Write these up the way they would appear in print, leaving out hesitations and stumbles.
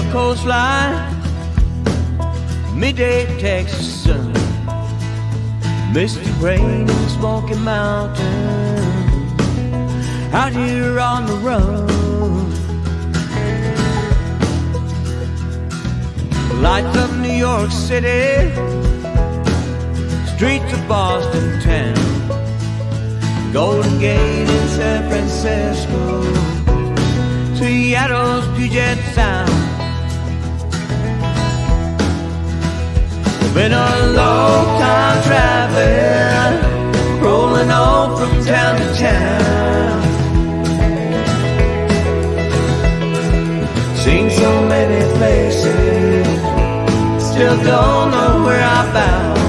Gulf coastline, midday Texas sun, misty rain in Smoky Mountain, out here on the run. Lights of New York City, streets of Boston town, Golden Gate in San Francisco, Seattle's Puget Sound. Been a long time traveling, rolling on from town to town. Seen so many places, still don't know where I'm bound.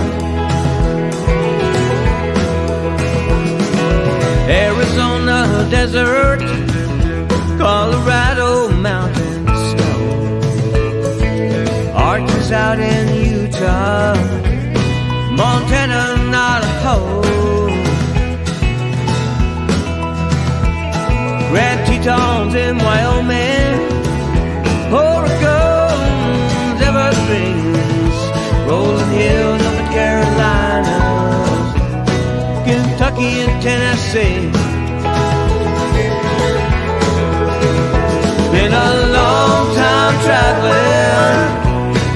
Arizona desert, Colorado mountain snow, Arches out in Utah, Montana, Navajo, Grand Tetons in Wyoming, Oregon's Everglades, Rolling Hills up in Carolinas, Kentucky and Tennessee. Been a long time traveling,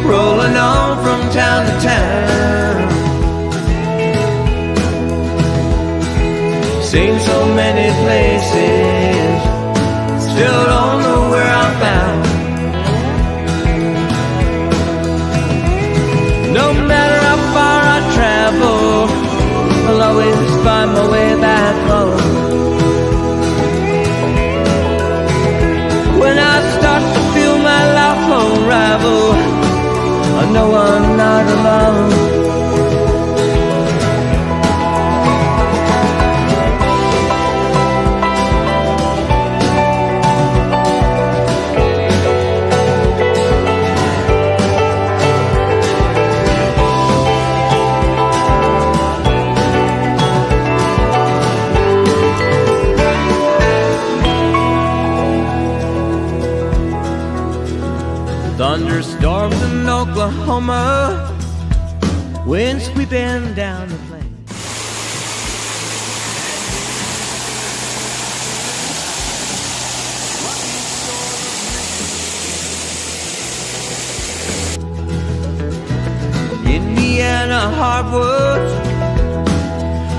rolling on from town to town. Seen so many places, still don't know where I'm bound. No matter how far I travel, I'll always find my way back home. When I start to feel my life unravel, I know I'm not alone. Thunderstorms in Oklahoma, wind sweeping down the plain. Indiana hardwoods,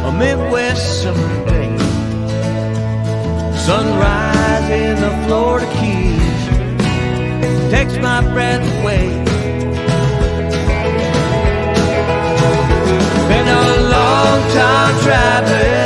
a Midwest summer day, sunrise in the Florida Keys takes my breath away. Been a long time traveling,